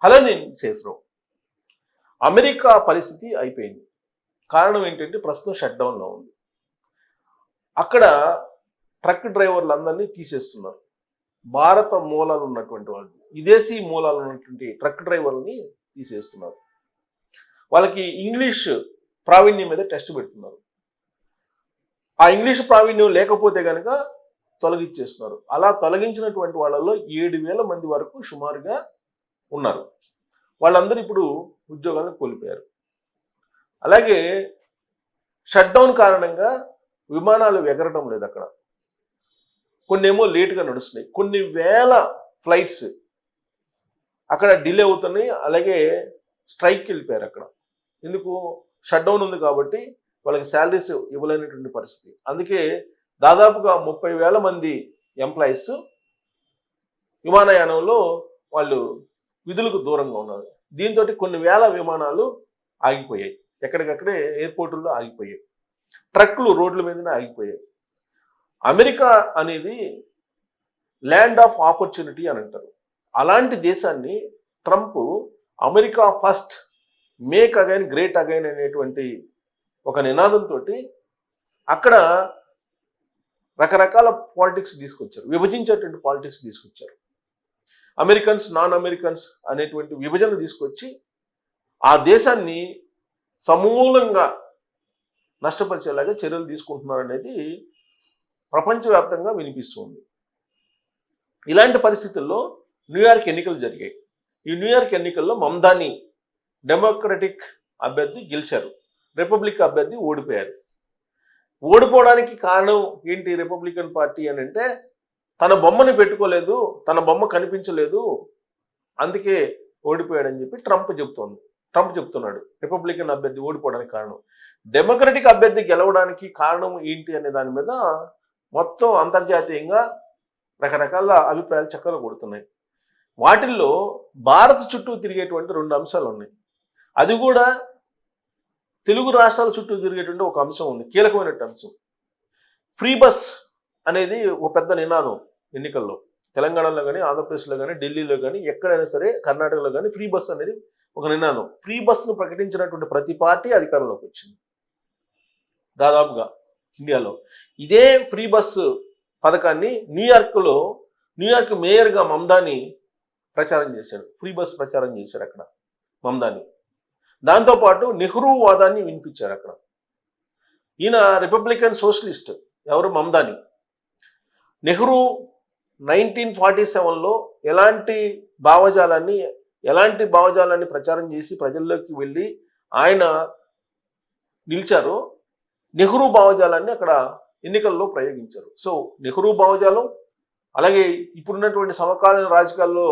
Hello నేను Sesha Rao. America పరిస్థితి అయిపోయింది. కారణం ఏంటంటే ప్రస్తుతం షట్ డౌన్లో ఉంది. అక్కడ ట్రక్ డ్రైవర్లందరినీ తీసేస్తున్నారు. భారత మూలాలు ఉన్నటువంటి వాళ్ళు, విదేశీ మూలాలు ఉన్నటువంటి ట్రక్ డ్రైవర్లని తీసేస్తున్నారు. వాళ్ళకి ఇంగ్లీష్ ప్రావీణ్యం మీద టెస్ట్ పెడుతున్నారు. ఆ ఇంగ్లీష్ ప్రావీణ్యం లేకపోతే కనుక తొలగించేస్తున్నారు. అలా తొలగించినటువంటి వాళ్ళలో 7,000 మంది వరకు సుమారుగా ఉన్నారు. వాళ్ళందరూ ఇప్పుడు ఉద్యోగాలను కోల్పోయారు. అలాగే షట్ డౌన్ కారణంగా విమానాలు ఎగరడం లేదు. అక్కడ కొన్నేమో లేటుగా నడుస్తున్నాయి. కొన్ని వేల ఫ్లైట్స్ అక్కడ డిలే అవుతున్నాయి. అలాగే స్ట్రైక్కి వెళ్ళిపోయారు అక్కడ. ఎందుకు? షట్ డౌన్ ఉంది కాబట్టి వాళ్ళకి శాలరీస్ ఇవ్వలేనటువంటి పరిస్థితి. అందుకే దాదాపుగా 30,000 మంది ఎంప్లాయీస్ విమానయానంలో వాళ్ళు విధులకు దూరంగా ఉన్నారు. దీంతో కొన్ని వేల విమానాలు ఆగిపోయాయి. ఎక్కడికక్కడే ఎయిర్పోర్టుల్లో ఆగిపోయాయి. ట్రక్కులు రోడ్ల మీదనే ఆగిపోయాయి. అమెరికా అనేది ల్యాండ్ ఆఫ్ ఆపర్చునిటీ అని అంటారు. అలాంటి దేశాన్ని Trump America first, make again great again అనేటువంటి ఒక నినాదంతో అక్కడ రకరకాల పాలిటిక్స్ తీసుకొచ్చారు. విభజించేటువంటి పాలిటిక్స్ తీసుకొచ్చారు. అమెరికన్స్, నాన్ అమెరికన్స్ అనేటువంటి విభజన తీసుకొచ్చి ఆ దేశాన్ని సమూలంగా నష్టపరిచేలాగా చర్యలు తీసుకుంటున్నారు అనేది ప్రపంచవ్యాప్తంగా వినిపిస్తుంది. ఇలాంటి పరిస్థితుల్లో న్యూయార్క్ ఎన్నికలు జరిగాయి. ఈ న్యూయార్క్ ఎన్నికల్లో మమ్దాని డెమోక్రటిక్ అభ్యర్థి గెలిచారు. రిపబ్లిక్ అభ్యర్థి ఓడిపోయారు. ఓడిపోవడానికి కారణం ఏంటి? రిపబ్లికన్ పార్టీ అని అంటే తన బొమ్మని పెట్టుకోలేదు, తన బొమ్మ కనిపించలేదు, అందుకే ఓడిపోయాడని చెప్పి ట్రంప్ చెప్తున్నాడు. రిపబ్లికన్ అభ్యర్థి ఓడిపోవడానికి కారణం. డెమోక్రటిక్ అభ్యర్థి గెలవడానికి కారణం ఏంటి అనే దాని మీద మొత్తం అంతర్జాతీయంగా రకరకాల అభిప్రాయాలు చక్కగా కొడుతున్నాయి. వాటిల్లో భారత్ చుట్టూ తిరిగేటువంటి 2 అంశాలు ఉన్నాయి. అది కూడా తెలుగు రాష్ట్రాల చుట్టూ తిరిగేటువంటి ఒక అంశం ఉంది, కీలకమైనటువంటి అంశం. ఫ్రీ బస్ అనేది ఒక పెద్ద నినాదం ఎన్నికల్లో. తెలంగాణలో కానీ, ఆంధ్రప్రదేశ్లో కానీ, ఢిల్లీలో కానీ, ఎక్కడైనా సరే, కర్ణాటకలో కానీ ఫ్రీ బస్ అనేది ఒక నినాదం. ఫ్రీ బస్ను ప్రకటించినటువంటి ప్రతి పార్టీ అధికారంలోకి వచ్చింది దాదాపుగా ఇండియాలో. ఇదే ఫ్రీ బస్ పథకాన్ని న్యూయార్క్ మేయర్గా మమ్దాని ప్రచారం చేశాడు. ఫ్రీ బస్ ప్రచారం చేశాడు అక్కడ మమ్దాని. దాంతోపాటు నెహ్రూ వాదాన్ని వినిపించారు అక్కడ. ఈయన రిపబ్లికన్ సోషలిస్ట్. ఎవరు? మమ్దాని. నెహ్రూ 1947లో ఎలాంటి భావజాలాన్ని ప్రచారం చేసి ప్రజల్లోకి వెళ్ళి ఆయన నిలిచారో, నెహ్రూ భావజాలాన్ని అక్కడ ఎన్నికల్లో ప్రయోగించారు. సో నెహ్రూ భావజాలం, అలాగే ఇప్పుడున్నటువంటి సమకాలీన రాజకీయాల్లో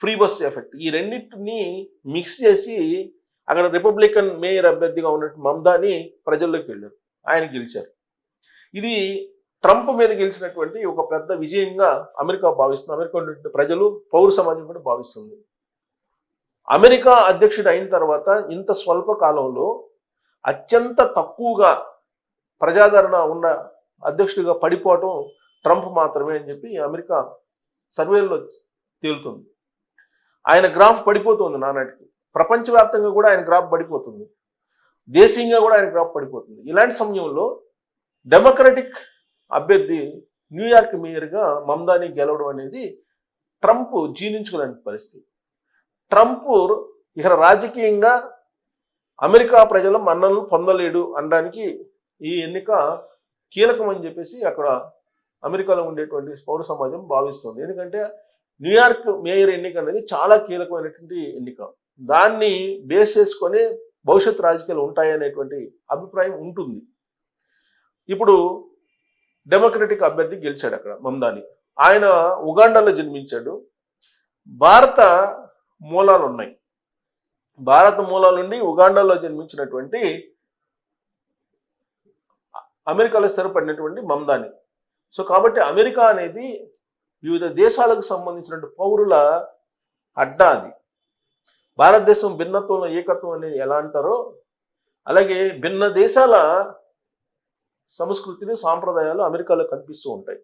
ఫ్రీ బస్ ఎఫెక్ట్, ఈ రెండింటిని మిక్స్ చేసి అక్కడ రిపబ్లికన్ మేయర్ అభ్యర్థిగా ఉన్నట్టు మమ్దాని ప్రజల్లోకి వెళ్ళారు. ఆయన గెలిచారు. ఇది ట్రంప్ మీద గెలిచినటువంటి ఒక పెద్ద విజయంగా అమెరికా భావిస్తుంది. అమెరికా ప్రజలు, పౌర సమాజం కూడా భావిస్తుంది. అమెరికా అధ్యక్షుడు అయిన తర్వాత ఇంత స్వల్ప కాలంలో అత్యంత తక్కువగా ప్రజాదరణ ఉన్న అధ్యక్షుడిగా పడిపోవటం ట్రంప్ మాత్రమే అని చెప్పి అమెరికా సర్వేల్లో తేలుతుంది. ఆయన గ్రాఫ్ పడిపోతుంది నానాటికి. ప్రపంచవ్యాప్తంగా కూడా ఆయన గ్రాఫ్ పడిపోతుంది. దేశీయంగా కూడా ఆయన గ్రాఫ్ పడిపోతుంది. ఇలాంటి సమయంలో డెమోక్రటిక్ అభ్యర్థి న్యూయార్క్ మేయర్గా మమ్దాని గెలవడం అనేది ట్రంప్ జీర్ణించుకోలేని పరిస్థితి. ట్రంప్ ఇక రాజకీయంగా అమెరికా ప్రజల మన్ననలు పొందలేడు అనడానికి ఈ ఎన్నిక కీలకం అని చెప్పేసి అక్కడ అమెరికాలో ఉండేటువంటి పౌర సమాజం భావిస్తుంది. ఎందుకంటే న్యూయార్క్ మేయర్ ఎన్నిక అనేది చాలా కీలకమైనటువంటి ఎన్నిక. దాన్ని బేస్ చేసుకొని భవిష్యత్ రాజకీయాలు ఉంటాయనేటువంటి అభిప్రాయం ఉంటుంది. ఇప్పుడు డెమోక్రటిక్ అభ్యర్థి గెలిచాడు అక్కడ మమ్దాని. ఆయన ఉగాండాలో జన్మించాడు. భారత మూలాలు ఉన్నాయి. భారత మూలాల నుండి ఉగాండాలో జన్మించినటువంటి అమెరికాలో స్థిరపడినటువంటి మమ్దాని. సో కాబట్టి అమెరికా అనేది వివిధ దేశాలకు సంబంధించినటువంటి పౌరుల అడ్డా. అది భారతదేశం భిన్నత్వంలో ఏకత్వం అనేది ఎలా అంటారో అలాగే భిన్న దేశాల సంస్కృతిని, సాంప్రదాయాలు అమెరికాలో కనిపిస్తూ ఉంటాయి.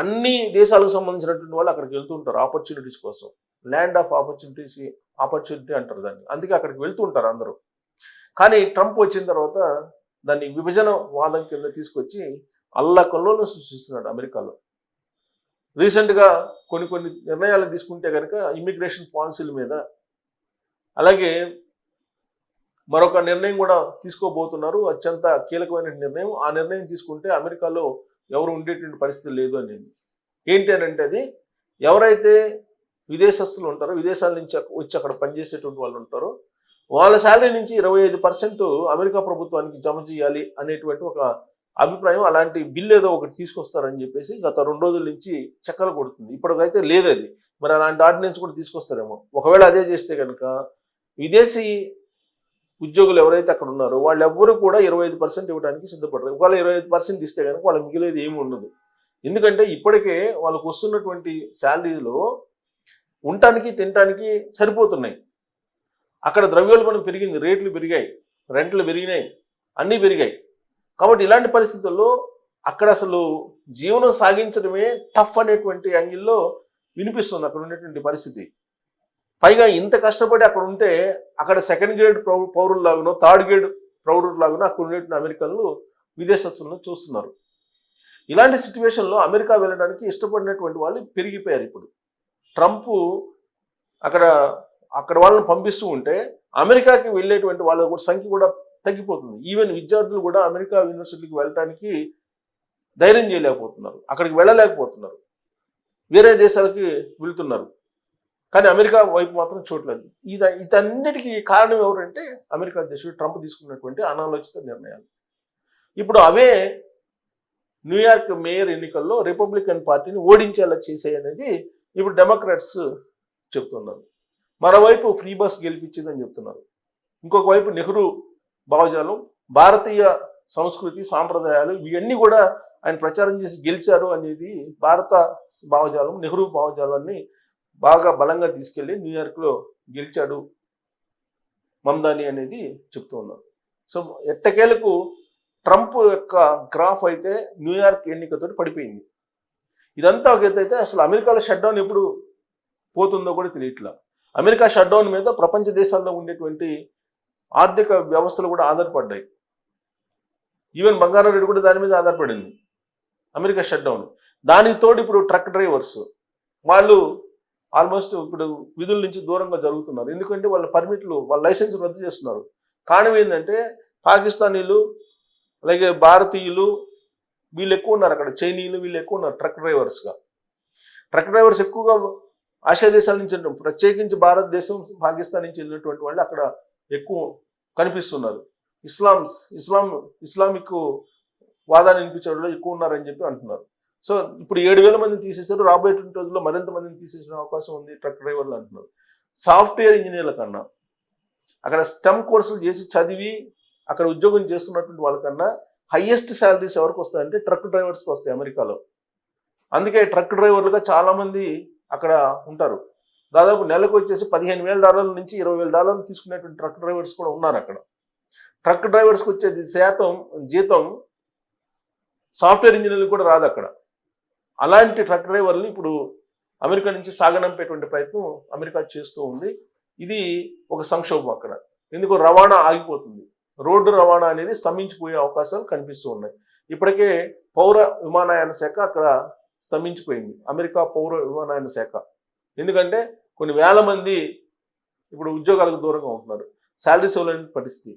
అన్ని దేశాలకు సంబంధించినటువంటి వాళ్ళు అక్కడికి వెళ్తుంటారు ఆపర్చునిటీస్ కోసం. ల్యాండ్ ఆఫ్ ఆపర్చునిటీ అంటారు దాన్ని. అందుకే అక్కడికి వెళ్తుంటారు అందరూ. కానీ ట్రంప్ వచ్చిన తర్వాత దాన్ని విభజన వాదం కింద తీసుకొచ్చి అల్లకల్లోలం సృష్టిస్తున్నాడు అమెరికాలో. రీసెంట్గా కొన్ని నిర్ణయాలు తీసుకుంటే కనుక ఇమ్మిగ్రేషన్ పాలసీల మీద, అలాగే మరొక నిర్ణయం కూడా తీసుకోబోతున్నారు, అత్యంత కీలకమైన నిర్ణయం. ఆ నిర్ణయం తీసుకుంటే అమెరికాలో ఎవరు ఉండేటువంటి పరిస్థితి లేదు అనేది. ఏంటి అని అంటే అది ఎవరైతే విదేశస్తులు ఉంటారో, విదేశాల నుంచి వచ్చి అక్కడ పనిచేసేటువంటి వాళ్ళు ఉంటారో వాళ్ళ శాలరీ నుంచి 25% అమెరికా ప్రభుత్వానికి జమ చేయాలి అనేటువంటి ఒక అభిప్రాయం. అలాంటి బిల్ ఏదో ఒకటి తీసుకొస్తారని చెప్పేసి గత 2 రోజుల నుంచి చక్కలు కొడుతుంది. ఇప్పటికైతే లేదు అది. మరి అలాంటి ఆర్డినెన్స్ కూడా తీసుకొస్తారేమో. ఒకవేళ అదే చేస్తే కనుక విదేశీ ఉద్యోగులు ఎవరైతే అక్కడ ఉన్నారో వాళ్ళెవ్వరూ కూడా 25% ఇవ్వడానికి సిద్ధపడరు. ఒకవేళ 25% ఇస్తే కనుక వాళ్ళకి మిగిలేదు ఏమి ఉండదు. ఎందుకంటే ఇప్పటికే వాళ్ళకు వస్తున్నటువంటి శాలరీలో ఉండటానికి తినడానికి సరిపోతున్నాయి. అక్కడ ద్రవ్యోల్బణం పెరిగింది, రేట్లు పెరిగాయి, రెంట్లు పెరిగినాయి, అన్నీ పెరిగాయి. కాబట్టి ఇలాంటి పరిస్థితుల్లో అక్కడ అసలు జీవనం సాగించడమే టఫ్ అనేటువంటి యాంగిల్లో వినిపిస్తుంది అక్కడ ఉన్నటువంటి పరిస్థితి. పైగా ఇంత కష్టపడి అక్కడ ఉంటే అక్కడ సెకండ్ గ్రేడ్ పౌరుల్లాగానో థర్డ్ గ్రేడ్ పౌరుల్లాగానో అక్కడ ఉండేటువంటి అమెరికన్లు విదేశస్తులను చూస్తున్నారు. ఇలాంటి సిచ్యువేషన్లో అమెరికా వెళ్ళడానికి ఇష్టపడినటువంటి వాళ్ళు పెరిగిపోయారు. ఇప్పుడు ట్రంప్ అక్కడ వాళ్ళని పంపిస్తూ ఉంటే అమెరికాకి వెళ్ళేటువంటి వాళ్ళ సంఖ్య కూడా తగ్గిపోతుంది. ఈవెన్ విద్యార్థులు కూడా అమెరికా యూనివర్సిటీకి వెళ్ళడానికి ధైర్యం చేయలేకపోతున్నారు, అక్కడికి వెళ్ళలేకపోతున్నారు, వేరే దేశాలకి వెళ్తున్నారు. కానీ అమెరికా వైపు మాత్రం చూడలేదు. ఇదన్నిటికీ కారణం ఎవరంటే అమెరికా అధ్యక్షుడు ట్రంప్ తీసుకున్నటువంటి అనాలోచిత నిర్ణయాలు. ఇప్పుడు అవే న్యూయార్క్ మేయర్ ఎన్నికల్లో రిపబ్లికన్ పార్టీని ఓడించేలా చేసేయనేది ఇప్పుడు డెమోక్రాట్స్ చెప్తున్నారు. మరోవైపు ఫ్రీ బస్ గెలిపించిందని చెప్తున్నారు. ఇంకొక వైపు నెహ్రూ భావజాలం, భారతీయ సంస్కృతి సాంప్రదాయాలు ఇవన్నీ కూడా ఆయన ప్రచారం చేసి గెలిచారు అనేది భారత భావజాలం, నెహ్రూ భావజాలాన్ని బాగా బలంగా తీసుకెళ్లి న్యూయార్క్లో గెలిచాడు మమ్దాని అనేది చెప్తూ ఉన్నారు. సో ఎట్టకేలకు ట్రంప్ యొక్క గ్రాఫ్ అయితే న్యూయార్క్ ఎన్నికతో పడిపోయింది. ఇదంతా ఒక ఎత్తు అయితే అసలు అమెరికాలో షట్డౌన్ ఎప్పుడు పోతుందో కూడా తెలియట్లా. అమెరికా షట్డౌన్ మీద ప్రపంచ దేశాల్లో ఉండేటువంటి ఆర్థిక వ్యవస్థలు కూడా ఆధారపడ్డాయి. ఈవెన్ బంగారం రేటు కూడా దాని మీద ఆధారపడింది, అమెరికా షట్డౌన్. దానికి తోడు ఇప్పుడు ట్రక్ డ్రైవర్స్ వాళ్ళు ఆల్మోస్ట్ ఇప్పుడు విధుల నుంచి దూరంగా జరుగుతున్నారు. ఎందుకంటే వాళ్ళ పర్మిట్లు, వాళ్ళ లైసెన్స్ రద్దు చేస్తున్నారు. కారణం ఏంటంటే పాకిస్తానీలు అలాగే భారతీయులు వీళ్ళు ఎక్కువ ఉన్నారు అక్కడ, చైనీయులు వీళ్ళు ఎక్కువ ఉన్నారు ట్రక్ డ్రైవర్స్గా. ట్రక్ డ్రైవర్స్ ఎక్కువగా ఆసియా దేశాల నుంచి, ప్రత్యేకించి భారతదేశం పాకిస్తాన్ నుంచి వెళ్ళినటువంటి వాళ్ళు అక్కడ ఎక్కువ కనిపిస్తున్నారు. ఇస్లామిక్ వాదాన్ని వినిపించే వాళ్ళు ఎక్కువ ఉన్నారని చెప్పి అంటున్నారు. సో ఇప్పుడు 7,000 మందిని తీసేశారు, రాబోయేటువంటి రోజుల్లో మరింత మందిని తీసేసిన అవకాశం ఉంది ట్రక్ డ్రైవర్లు అంటున్నారు. సాఫ్ట్వేర్ ఇంజనీర్ల కన్నా అక్కడ స్టెమ్ కోర్సులు చేసి చదివి అక్కడ ఉద్యోగం చేస్తున్నటువంటి వాళ్ళకన్నా హైయెస్ట్ శాలరీస్ ఎవరికి వస్తాయంటే ట్రక్ డ్రైవర్స్కి వస్తాయి అమెరికాలో. అందుకే ట్రక్ డ్రైవర్లుగా చాలామంది అక్కడ ఉంటారు. దాదాపు నెలకు వచ్చేసి $15,000 నుంచి $20,000 తీసుకునేటువంటి ట్రక్ డ్రైవర్స్ కూడా ఉన్నారు అక్కడ. ట్రక్ డ్రైవర్స్కి వచ్చేది జీతం సాఫ్ట్వేర్ ఇంజనీర్లు కూడా రాదు అక్కడ. అలాంటి ట్రక్ డ్రైవర్లు ఇప్పుడు అమెరికా నుంచి సాగనంపేటువంటి ప్రయత్నం అమెరికా చేస్తూ ఉంది. ఇది ఒక సంక్షోభం అక్కడ. ఎందుకు రవాణా ఆగిపోతుంది, రోడ్డు రవాణా అనేది స్తంభించిపోయే అవకాశాలు కనిపిస్తూ ఉన్నాయి. ఇప్పటికే పౌర విమానయాన శాఖ అక్కడ స్తంభించిపోయింది, అమెరికా పౌర విమానయాన శాఖ. ఎందుకంటే కొన్ని వేల మంది ఇప్పుడు ఉద్యోగాలకు దూరంగా ఉంటున్నారు, శాలరీస్ ఇవ్వలేని పరిస్థితి,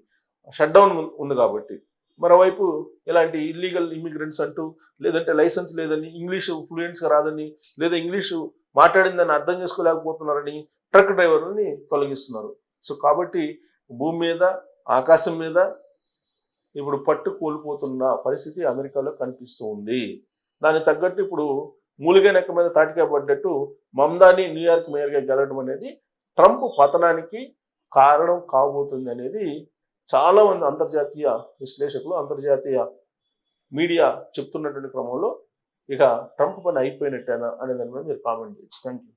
షట్డౌన్ ఉంది కాబట్టి. మరోవైపు ఇలాంటి ఇల్లీగల్ ఇమిగ్రెంట్స్ అంటూ, లేదంటే లైసెన్స్ లేదని, ఇంగ్లీషు ఫ్లూయెంట్స్గా రాదని, లేదా ఇంగ్లీషు మాట్లాడిందని అర్థం చేసుకోలేకపోతున్నారని ట్రక్ డ్రైవర్లని తొలగిస్తున్నారు. సో కాబట్టి భూమి మీద ఆకాశం మీద ఇప్పుడు పట్టు కోల్పోతున్న పరిస్థితి అమెరికాలో కనిపిస్తూ ఉంది. దానికి తగ్గట్టు ఇప్పుడు మూలిగే నెక్క మీద తాటికా పడ్డట్టు మమ్దాని న్యూయార్క్ మేయర్గా గెలవడం అనేది ట్రంప్ పతనానికి కారణం కాబోతుంది అనేది చాలా మంది అంతర్జాతీయ విశ్లేషకులు, అంతర్జాతీయ మీడియా చెప్తున్నటువంటి క్రమంలో ఇక ట్రంప్ పని అయిపోయినట్టేనా అనే దాని మీద మీరు కామెంట్ చేయొచ్చు. Thank you.